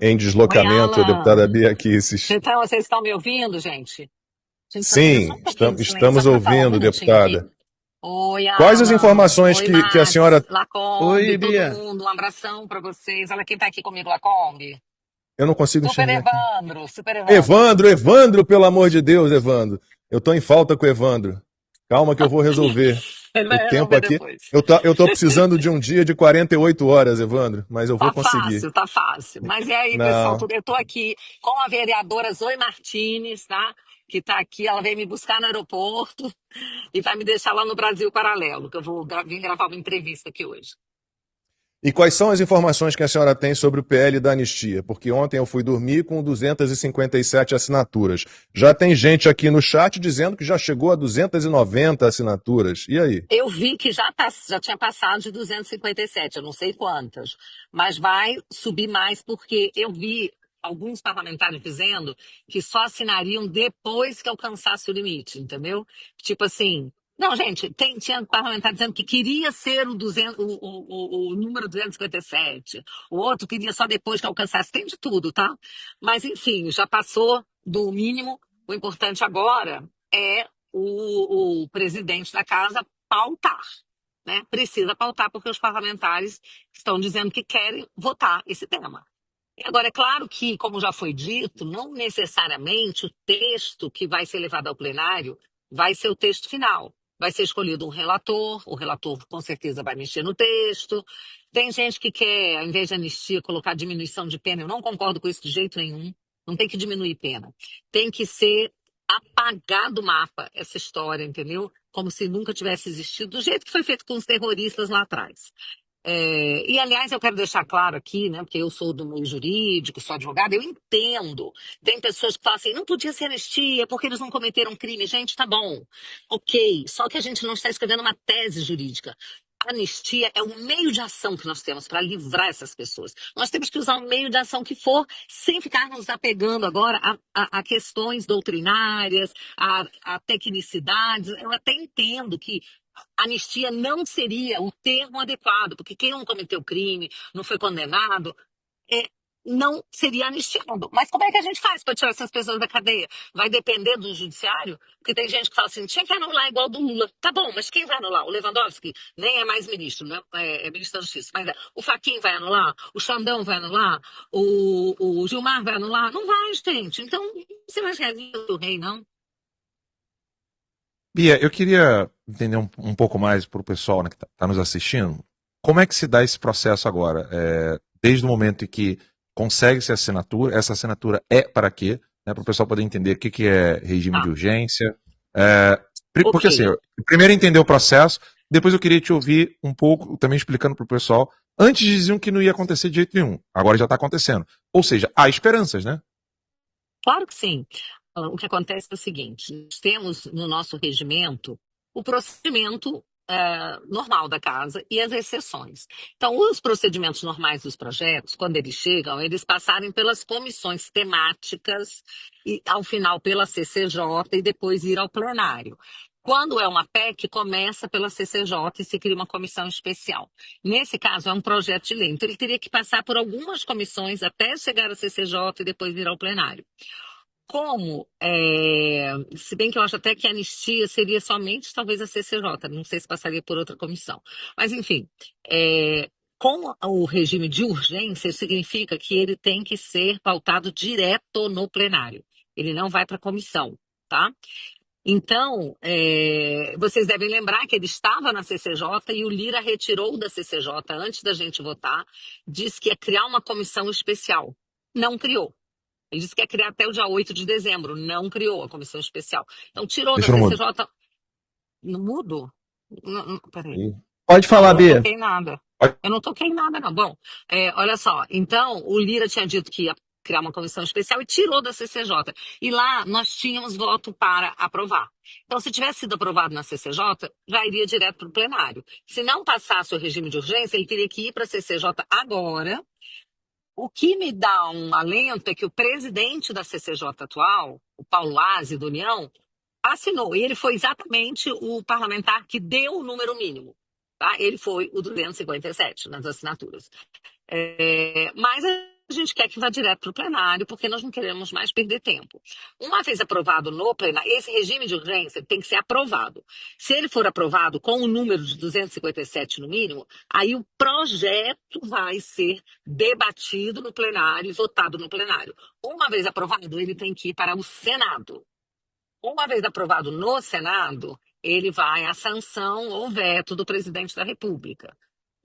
em Oi, deslocamento, deputada Alan. Bia Kicis. Então, vocês estão me ouvindo, gente? Gente, só Sim, um pouquinho de silêncio, só estamos para falar um ouvindo, minutinho aqui. deputada. Oi, Quais as Alan. informações Oi, que a Max. senhora... Lacombe, Oi, todo Bia. mundo. Um abração para vocês. Olha quem tá aqui comigo, Lacombe. Eu não consigo Super enxergar aqui. Evandro, Super Evandro. Evandro, pelo amor de Deus, Evandro. Eu estou em falta com o Evandro. Calma que eu vou resolver. Ele O vai tempo resolver aqui. depois. Eu tô precisando de um dia de 48 horas, Evandro, mas eu vou Tá conseguir. fácil, tá fácil. Mas e aí, pessoal, Não. eu tô aqui com a vereadora Zoe Martins, tá? Que tá aqui, ela veio me buscar no aeroporto e vai me deixar lá no Brasil Paralelo, que eu vou vir gravar uma entrevista aqui hoje. E quais são as informações que a senhora tem sobre o PL da anistia? Porque ontem eu fui dormir com 257 assinaturas. Já tem gente aqui no chat dizendo que já chegou a 290 assinaturas. E aí? Eu vi que já tinha passado de 257, eu não sei quantas, mas vai subir mais porque eu vi alguns parlamentares dizendo que só assinariam depois que alcançasse o limite, entendeu? Tipo assim, não, gente, tinha parlamentar dizendo que queria ser o, 200, o número 257, o outro queria só depois que alcançasse, tem de tudo, tá? Mas enfim, já passou do mínimo, o importante agora é o presidente da casa pautar, né? Precisa pautar porque os parlamentares estão dizendo que querem votar esse tema. E agora, é claro que, como já foi dito, não necessariamente o texto que vai ser levado ao plenário vai ser o texto final. Vai ser escolhido um relator, o relator com certeza vai mexer no texto. Tem gente que quer, ao invés de anistia, colocar diminuição de pena. Eu não concordo com isso de jeito nenhum. Não tem que diminuir pena. Tem que ser apagar do mapa essa história, entendeu? Como se nunca tivesse existido, do jeito que foi feito com os terroristas lá atrás. E, aliás, eu quero deixar claro aqui, né, porque eu sou do meio jurídico, sou advogada, eu entendo. Tem pessoas que falam assim, não podia ser anistia porque eles não cometeram crime. Gente, tá bom, ok. Só que a gente não está escrevendo uma tese jurídica. A anistia é o meio de ação que nós temos para livrar essas pessoas. Nós temos que usar o meio de ação que for, sem ficar nos apegando agora a questões doutrinárias, a tecnicidades. Eu até entendo que anistia não seria o termo adequado, porque quem não cometeu crime, não foi condenado, é, não seria anistiado. Mas como é que a gente faz para tirar essas pessoas da cadeia? Vai depender do judiciário? Porque tem gente que fala assim, tinha que anular igual do Lula. Tá bom, mas quem vai anular? O Lewandowski nem é mais ministro, né? É ministro da Justiça. Mas o Fachin vai anular? O Xandão vai anular? O Gilmar vai anular? Não vai, gente. Então, você vai reagir do rei, não? Bia, eu queria entender um pouco mais para o pessoal, né, que está nos assistindo. Como é que se dá esse processo agora? Desde o momento em que consegue-se a assinatura, essa assinatura é para quê? Né, para o pessoal poder entender o que é regime de Tá, urgência. ok. Porque assim, primeiro entender o processo, depois eu queria te ouvir um pouco também explicando para o pessoal. Antes diziam que não ia acontecer de jeito nenhum, agora já está acontecendo. Ou seja, há esperanças, né? Claro que sim. O que acontece é o seguinte: nós temos no nosso regimento o procedimento normal da casa e as exceções. Então, os procedimentos normais dos projetos, quando eles chegam, eles passarem pelas comissões temáticas e, ao final, pela CCJ e depois ir ao plenário. Quando é uma PEC, começa pela CCJ e se cria uma comissão especial. Nesse caso, é um projeto de lei. Então, ele teria que passar por algumas comissões até chegar à CCJ e depois ir ao plenário. Se bem que eu acho até que a anistia seria somente talvez a CCJ, não sei se passaria por outra comissão. Mas, enfim, é, com o regime de urgência, significa que ele tem que ser pautado direto no plenário. Ele não vai para a comissão, tá? Então, vocês devem lembrar que ele estava na CCJ e o Lira retirou da CCJ antes da gente votar, disse que ia criar uma comissão especial. Não criou. Ele disse que ia criar até o dia 8 de dezembro, não criou a comissão especial. Então, tirou da Deixa no mudo. CCJ. No mudo? Não, peraí. Pode Não, falar, eu não Bia. toquei nada. Pode. Eu não toquei nada, não. Bom, olha só. Então, o Lira tinha dito que ia criar uma comissão especial e tirou da CCJ. E lá nós tínhamos voto para aprovar. Então, se tivesse sido aprovado na CCJ, já iria direto para o plenário. Se não passasse o regime de urgência, ele teria que ir para a CCJ agora. O que me dá um alento é que o presidente da CCJ atual, o Paulo Aze, do União, assinou. E ele foi exatamente o parlamentar que deu o número mínimo. Tá? Ele foi o 257 nas assinaturas. Mas A gente quer que vá direto para o plenário, porque nós não queremos mais perder tempo. Uma vez aprovado no plenário, esse regime de urgência tem que ser aprovado. Se ele for aprovado com o número de 257 no mínimo, aí o projeto vai ser debatido no plenário e votado no plenário. Uma vez aprovado, ele tem que ir para o Senado. Uma vez aprovado no Senado, ele vai à sanção ou veto do presidente da República.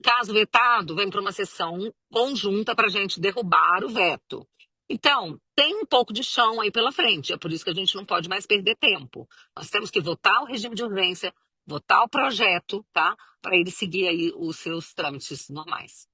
Caso vetado, vem para uma sessão conjunta para a gente derrubar o veto. Então, tem um pouco de chão aí pela frente. É por isso que a gente não pode mais perder tempo. Nós temos que votar o regime de urgência, votar o projeto, tá? Para ele seguir aí os seus trâmites normais.